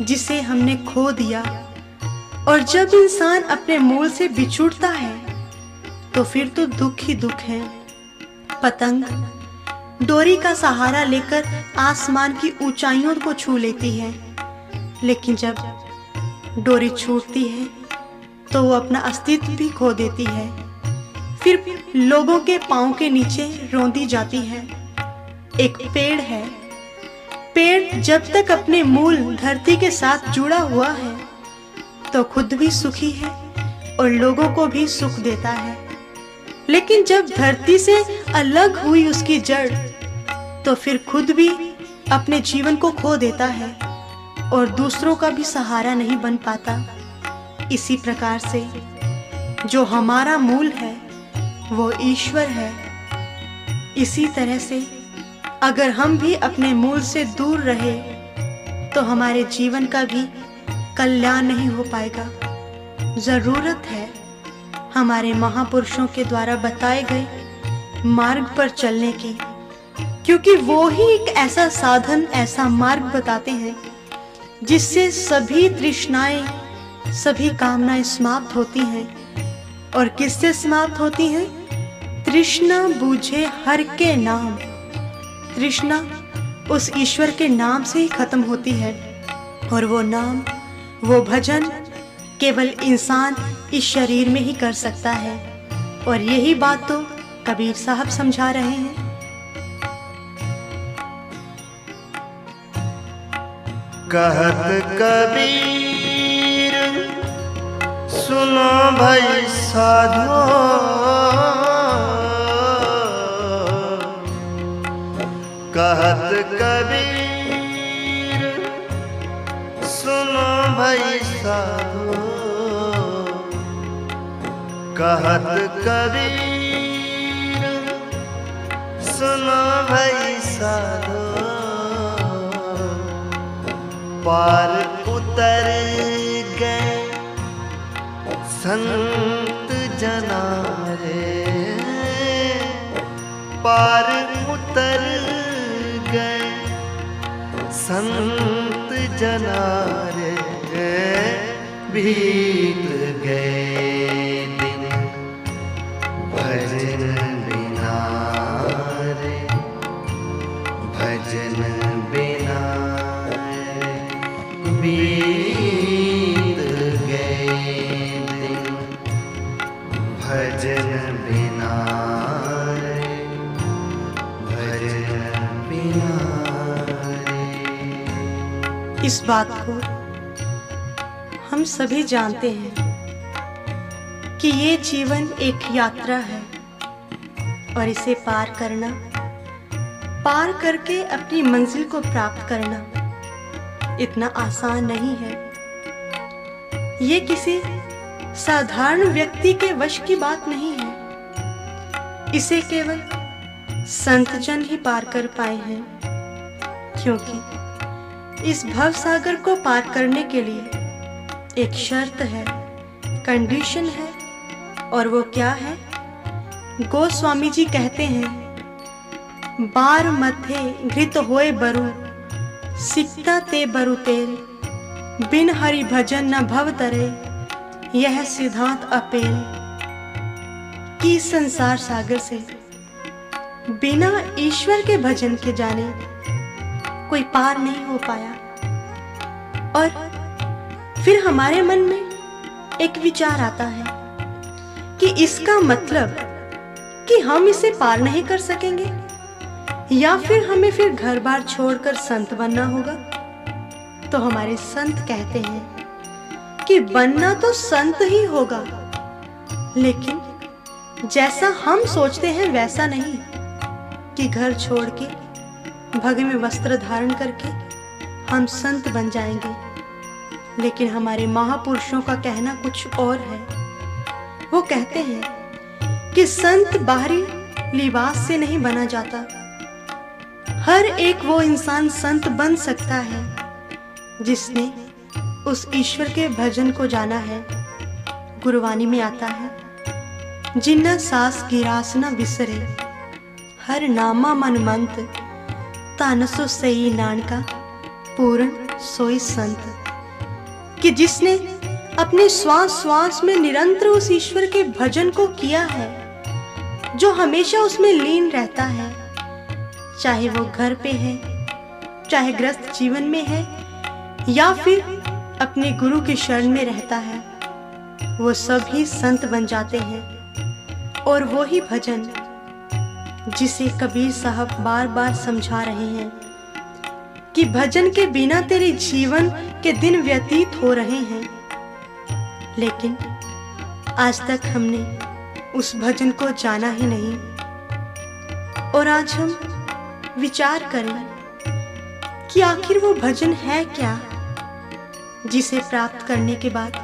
जिसे हमने खो दिया। और जब इंसान अपने मूल से बिछुड़ता है तो फिर तो दुख ही दुख है। पतंग डोरी का सहारा लेकर आसमान की ऊंचाइयों को छू लेती है, लेकिन जब डोरी छूटती है तो वो अपना अस्तित्व भी खो देती है, फिर लोगों के पांव के नीचे रौंदी जाती है। एक पेड़ है, पेड़ जब तक अपने मूल धरती के साथ जुड़ा हुआ है तो खुद भी सुखी है और लोगों को भी सुख देता है, लेकिन जब धरती से अलग हुई उसकी जड़ तो फिर खुद भी अपने जीवन को खो देता है और दूसरों का भी सहारा नहीं बन पाता। इसी प्रकार से जो हमारा मूल है वो ईश्वर है। इसी तरह से अगर हम भी अपने मूल से दूर रहे तो हमारे जीवन का भी कल्याण नहीं हो पाएगा। जरूरत है हमारे महापुरुषों के द्वारा बताए गए मार्ग पर चलने की, क्योंकि वो ही एक ऐसा साधन, ऐसा मार्ग बताते हैं जिससे सभी तृष्णाएं, सभी कामनाएं समाप्त होती हैं। और किससे समाप्त होती हैं? तृष्णा बूझे हर के नाम। तृष्णा उस ईश्वर के नाम से ही खत्म होती है, और वो नाम, वो भजन केवल इंसान इस शरीर में ही कर सकता है। और यही बात तो कबीर साहब समझा रहे हैं। कहत कबीर सुनो भाई साधो, कहत कबीर सुनो भाई साधो, कहत कबीर सुनो भाई साधो, पार उतर गए संत जना रे, पार उतर गए संत जना रे, बीत गए दिन भजन बिना रे, भजन बिना रे, बीत गए दिन भजन बिना रे, भजन बिना रे। इस बात को हम सभी जानते हैं कि ये जीवन एक यात्रा है और इसे पार करना, पार करके अपनी मंजिल को प्राप्त करना इतना आसान नहीं है। ये किसी साधारण व्यक्ति के वश की बात नहीं है। इसे केवल संत जन ही पार कर पाए हैं, क्योंकि इस भव सागर को पार करने के लिए एक शर्त है, कंडीशन है, और वो क्या है? गोस्वामी जी कहते हैं, बार मथे घृत होए बरु, सिकता ते बरु तेल, बिन हरि भजन न भव तरे, यह सिद्धांत अपेल। कि संसार सागर से बिना ईश्वर के भजन के जाने कोई पार नहीं हो पाया। और फिर हमारे मन में एक विचार आता है कि इसका मतलब कि हम इसे पार नहीं कर सकेंगे, या फिर हमें फिर घर बार छोड़कर संत बनना होगा। तो हमारे संत कहते हैं कि बनना तो संत ही होगा, लेकिन जैसा हम सोचते हैं वैसा नहीं कि घर छोड़ के भगवे में वस्त्र धारण करके हम संत बन जाएंगे। लेकिन हमारे महापुरुषों का कहना कुछ और है। वो कहते हैं कि संत बाहरी लिबास से नहीं बना जाता। हर एक वो इंसान संत बन सकता है जिसने उस ईश्वर के भजन को जाना है। गुरबानी में आता है, जिन्ना सास गिरास न विसरे, हर नामा मन मंत, तानसो सही नानका, पूर्ण सोई संत। कि जिसने अपने श्वास श्वास में निरंतर उस ईश्वर के भजन को किया है, जो हमेशा उसमें लीन रहता है, चाहे वो घर पे है, चाहे ग्रस्त जीवन में है, या फिर अपने गुरु के शरण में रहता है, वो सभी संत बन जाते हैं। और वो ही भजन जिसे कबीर साहब बार बार समझा रहे हैं कि भजन के बिना तेरे जीवन के दिन व्यतीत हो रहे हैं, लेकिन आज तक हमने उस भजन को जाना ही नहीं। और आज हम विचार करें कि आखिर वो भजन है क्या, जिसे प्राप्त करने के बाद,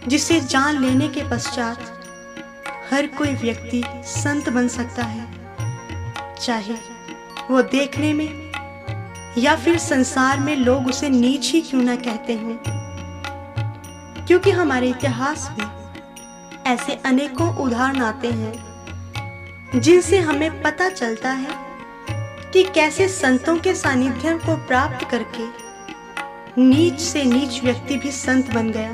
जिसे जान लेने के पश्चात हर कोई व्यक्ति संत बन सकता है, चाहे वो देखने में या फिर संसार में लोग उसे नीच ही क्यों ना कहते हैं। क्योंकि हमारे इतिहास में ऐसे अनेकों उदाहरण आते हैं जिनसे हमें पता चलता है कि कैसे संतों के सानिध्य को प्राप्त करके नीच से नीच व्यक्ति भी संत बन गया।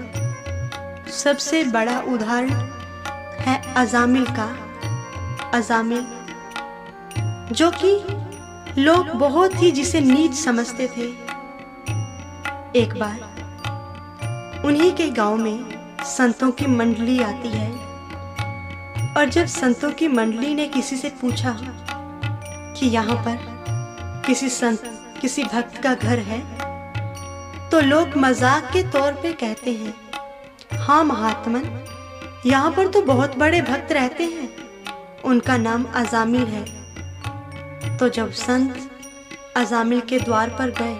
सबसे बड़ा उदाहरण है अजामिल का। अजामिल जो कि लोग बहुत ही जिसे नीच समझते थे। एक बार उन्हीं के गांव में संतों की मंडली आती है, और जब संतों की मंडली ने किसी से पूछा कि यहाँ पर किसी भक्त का घर है, तो लोग मजाक के तौर पे कहते हैं, हाँ महात्मन, यहाँ पर तो बहुत बड़े भक्त रहते हैं, उनका नाम अजामिल है। तो जब संत अजामिल के द्वार पर गए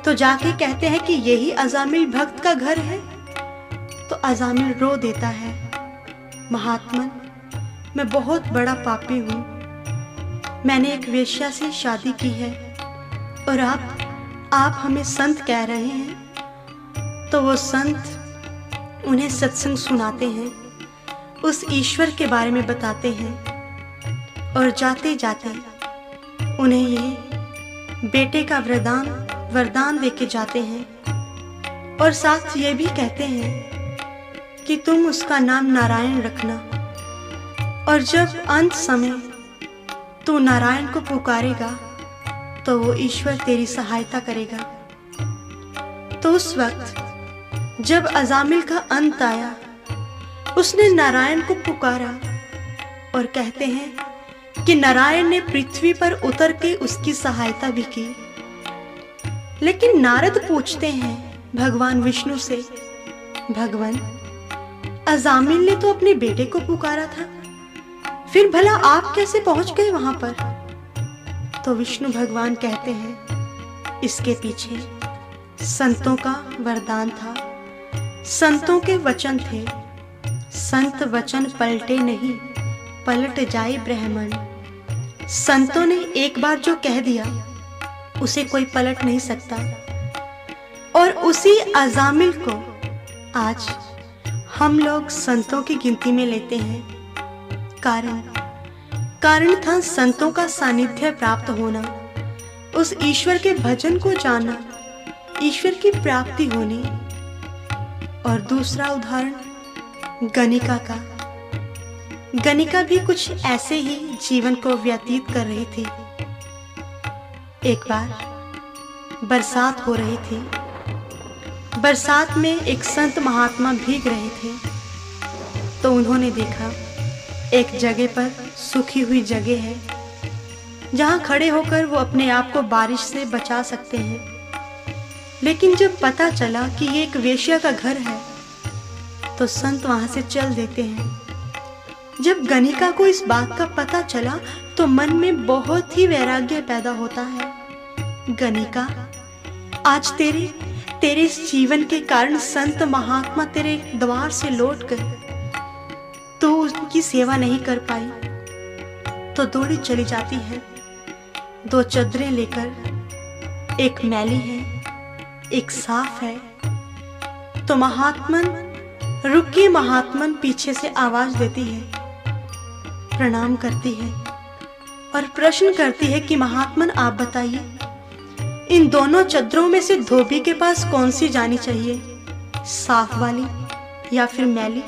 तो जाके कहते हैं कि यही अजामिल भक्त का घर है। तो अजामिल रो देता है, महात्मन, मैं बहुत बड़ा पापी हूँ, मैंने एक वेश्या से शादी की है और आप हमें संत कह रहे हैं। तो वो संत उन्हें सत्संग सुनाते हैं, उस ईश्वर के बारे में बताते हैं, और जाते जाते उन्हें ये बेटे का वरदान देके जाते हैं, और साथ ये भी कहते हैं कि तुम उसका नाम नारायण रखना, और जब अंत समय तू नारायण को पुकारेगा तो वो ईश्वर तेरी सहायता करेगा। तो उस वक्त जब अजामिल का अंत आया, उसने नारायण को पुकारा, और कहते हैं कि नारायण ने पृथ्वी पर उतर के उसकी सहायता भी की। लेकिन नारद पूछते हैं भगवान विष्णु से, भगवान, अजामिल ने तो अपने बेटे को पुकारा था, फिर भला आप कैसे पहुंच गए वहां पर? तो विष्णु भगवान कहते हैं, इसके पीछे संतों का वरदान था, संतों के वचन थे। संत वचन पलटे नहीं, पलट जाए ब्रह्मन। संतों ने एक बार जो कह दिया उसे कोई पलट नहीं सकता। और उसी अजामिल को आज हम लोग संतों की गिनती में लेते हैं। कारण था संतों का सानिध्य प्राप्त होना, उस ईश्वर के भजन को जानना, ईश्वर की प्राप्ति होनी। और दूसरा उदाहरण गणिका का। गणिका भी कुछ ऐसे ही जीवन को व्यतीत कर रही थी। एक बार बरसात हो रही थी। बरसात में एक संत महात्मा भीग रहे थे, तो उन्होंने देखा एक जगह पर सूखी हुई जगह है जहां खड़े होकर वो अपने आप को बारिश से बचा सकते हैं। लेकिन जब पता चला कि ये एक वेश्या का घर है तो संत वहां से चल देते हैं। जब गणिका को इस बात का पता चला तो मन में बहुत ही वैराग्य पैदा होता है। गणिका, आज तेरे इस जीवन के कारण संत महात्मा तेरे द्वार से लौट गए, तो उनकी सेवा नहीं कर पाई, तो दौड़ी चली जाती है। 2 चद्दरें लेकर, एक मैली है, एक साफ है। तो महात्मन, रुकिए महात्मन, पीछे से आवाज देती है, प्रणाम करती है और प्रश्न करती है कि महात्मन आप बताइए, इन दोनों चद्दरों में से धोबी के पास कौन सी जानी चाहिए, साफ वाली या फिर मैली?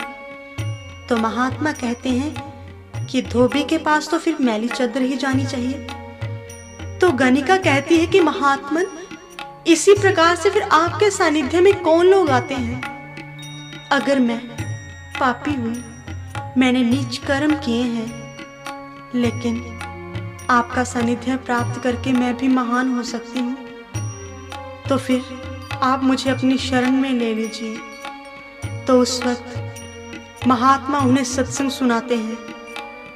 तो महात्मा कहते हैं कि धोबी के पास तो फिर मैली चद्दर ही जानी चाहिए। तो गणिका कहती है कि महात्मन, इसी प्रकार से फिर आपके सानिध्य में कौन लोग आते हैं? अगर मैं पापी हूं, मैंने नीच कर्म किए हैं, लेकिन आपका सानिध्य प्राप्त करके मैं भी महान हो सकती हूँ। तो फिर आप मुझे अपनी शरण में ले लीजिए। तो उस वक्त महात्मा उन्हें सत्संग सुनाते हैं,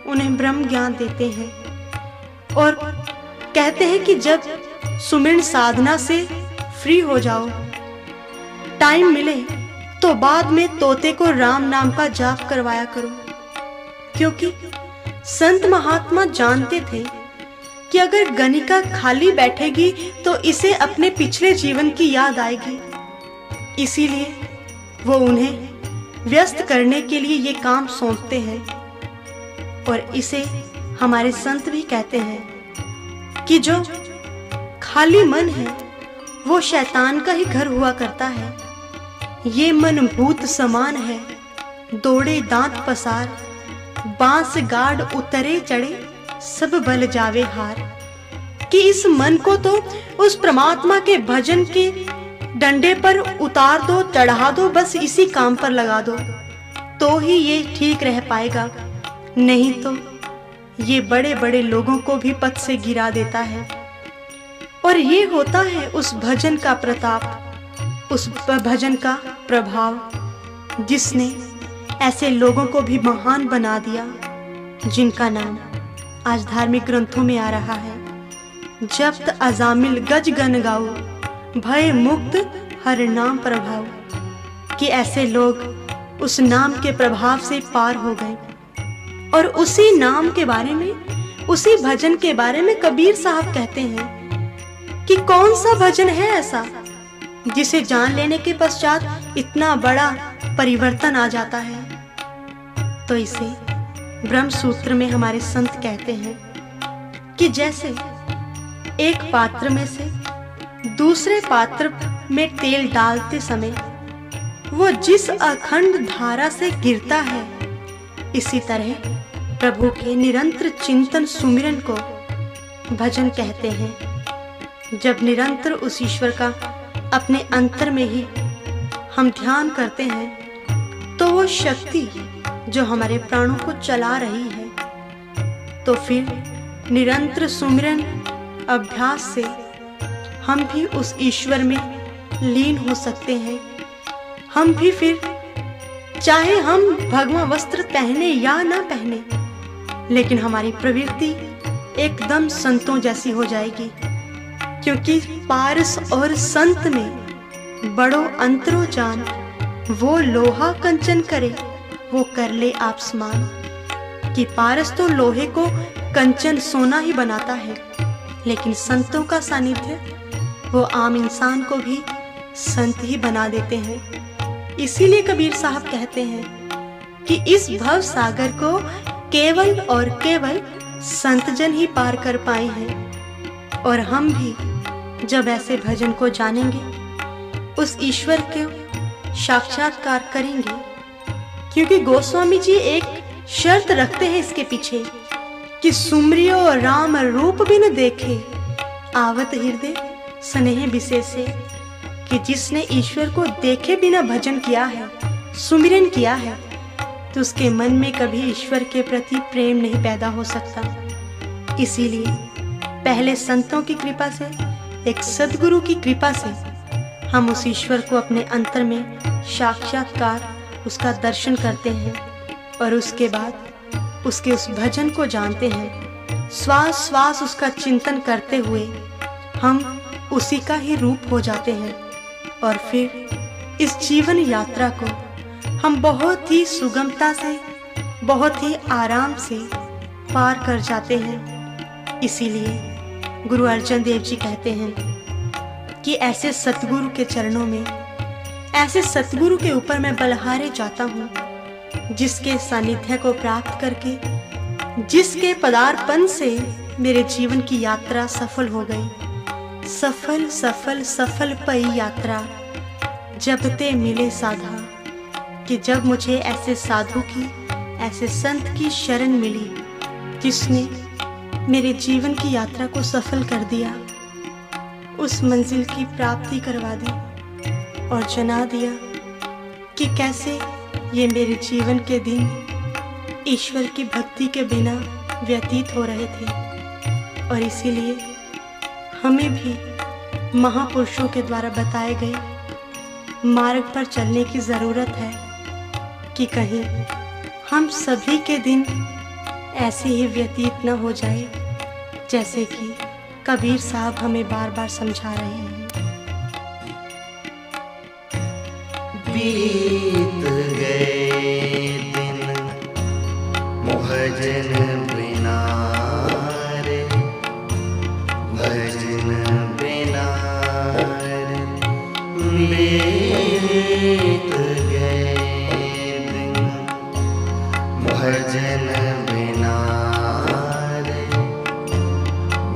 उन्हें ब्रह्म ज्ञान देते हैं और कहते हैं कि जब सुमिरन साधना से फ्री हो जाओ, टाइम मिले तो बाद में तोते को राम नाम का जाप करवाया करो, क्योंकि संत महात्मा जानते थे कि अगर गणिका खाली बैठेगी तो इसे अपने पिछले जीवन की याद आएगी। इसीलिए वो उन्हें व्यस्त करने के लिए ये काम सौंपते हैं। और इसे हमारे संत भी कहते हैं कि जो खाली मन है वो शैतान का ही घर हुआ करता है। ये मन भूत समान है, दौड़े दांत पसार, बांस गाड़ उतरे चढ़े, सब बल जावे हार। कि इस मन को तो उस परमात्मा के भजन के डंडे पर उतार दो, चढ़ा दो, बस इसी काम पर लगा दो, तो ही ये ठीक रह पाएगा। नहीं तो ये बड़े बड़े लोगों को भी पथ से गिरा देता है। और ये होता है उस भजन का प्रताप, उस भजन का प्रभाव, जिसने ऐसे लोगों को भी महान बना दिया जिनका नाम आज धार्मिक ग्रंथों में आ रहा है। जप्त अजामिल गज गन गाओ, भय मुक्त हर नाम प्रभाव। कि ऐसे लोग उस नाम के प्रभाव से पार हो गए। और उसी नाम के बारे में, उसी भजन के बारे में कबीर साहब कहते हैं कि कौन सा भजन है ऐसा जिसे जान लेने के पश्चात इतना बड़ा परिवर्तन आ जाता है। तो इसे ब्रह्म सूत्र में हमारे संत कहते हैं कि जैसे एक पात्र में से दूसरे पात्र में तेल डालते समय वो जिस अखंड धारा से गिरता है, इसी तरह प्रभु के निरंतर चिंतन सुमिरन को भजन कहते हैं। जब निरंतर उस ईश्वर का अपने अंतर में ही हम ध्यान करते हैं तो वो शक्ति जो हमारे प्राणों को चला रही है, तो फिर निरंतर सुमिरन अभ्यास से हम भी उस ईश्वर में लीन हो सकते हैं। हम भी फिर चाहे हम भगवा वस्त्र पहने या ना पहने, लेकिन हमारी प्रवृत्ति एकदम संतों जैसी हो जाएगी, क्योंकि पारस और संत में बड़ो अंतरो जान। वो लोहा कंचन करे, वो कर ले आप समान। कि पारस तो लोहे को कंचन सोना ही बनाता है, लेकिन संतों का सानिध्य वो आम इंसान को भी संत ही बना देते हैं। इसीलिए कबीर साहब कहते हैं कि इस भव सागर को केवल और केवल संत जन ही पार कर पाए हैं। और हम भी जब ऐसे भजन को जानेंगे, उस ईश्वर के साक्षात्कार करेंगे। क्योंकि गोस्वामी जी एक शर्त रखते हैं इसके पीछे कि सुमरियो राम रूप बिन देखे, आवत हृदय स्नेह विशेषे। कि जिसने ईश्वर को देखे बिना भजन किया है, सुमिरन किया है, तो उसके मन में कभी ईश्वर के प्रति प्रेम नहीं पैदा हो सकता। इसीलिए पहले संतों की कृपा से, एक सद्गुरु की कृपा से हम उस ईश्वर को अपने अंतर में साक्षात्कार, उसका दर्शन करते हैं और उसके बाद उसके उस भजन को जानते हैं। श्वास श्वास उसका चिंतन करते हुए हम उसी का ही रूप हो जाते हैं। और फिर इस जीवन यात्रा को हम बहुत ही सुगमता से, बहुत ही आराम से पार कर जाते हैं। इसीलिए गुरु अर्जन देव जी कहते हैं कि ऐसे सतगुरु के चरणों में, ऐसे सतगुरु के ऊपर मैं बलहारे जाता हूँ, जिसके सानिध्य को प्राप्त करके, जिसके पदार्पण से मेरे जीवन की यात्रा सफल हो गई। सफल सफल सफल पई यात्रा, जब ते मिले साधा। कि जब मुझे ऐसे साधु की, ऐसे संत की शरण मिली, जिसने मेरे जीवन की यात्रा को सफल कर दिया, उस मंजिल की प्राप्ति करवा दी और जना दिया कि कैसे ये मेरे जीवन के दिन ईश्वर की भक्ति के बिना व्यतीत हो रहे थे। और इसीलिए हमें भी महापुरुषों के द्वारा बताए गए मार्ग पर चलने की ज़रूरत है कि कहीं हम सभी के दिन ऐसे ही व्यतीत न हो जाए जैसे कि कबीर साहब हमें बार बार समझा रहे हैं। बीत गए दिन भजन बिना रे, भजन बिना रे। बीत गए दिन भजन बिना रे,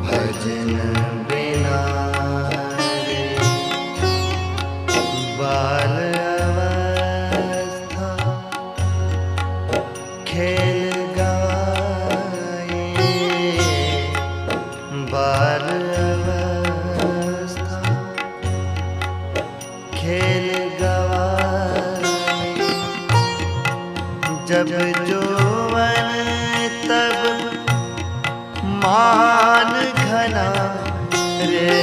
भजन बिना रे। बाल खेल गवाए, बाल अवस्था खेल गवाए। जब जौवन तब मान घना रे,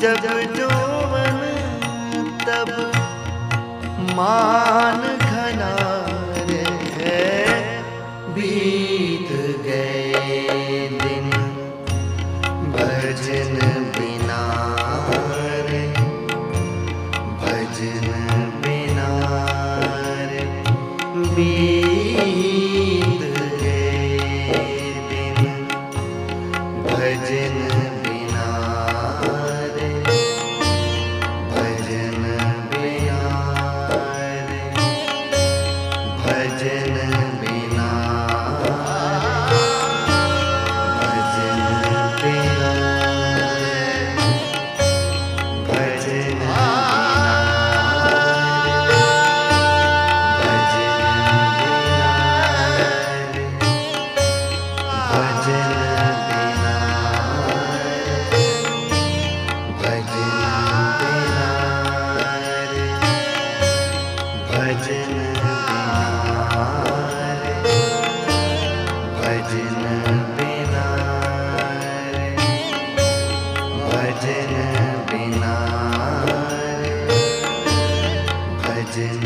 जब जौवन तब मान घना रे। बीत गए दिन भजन बिना रे, भजन बिना रे। बीत गए दिन भजन बिना रे, भजन बिना रे, भजन बिना रे, भजन बिना रे, भजन बिना रे, भजन बिना रे, भजन बिना रे, भजन बिना रे, भजन बिना रे, भजन बिना रे, भजन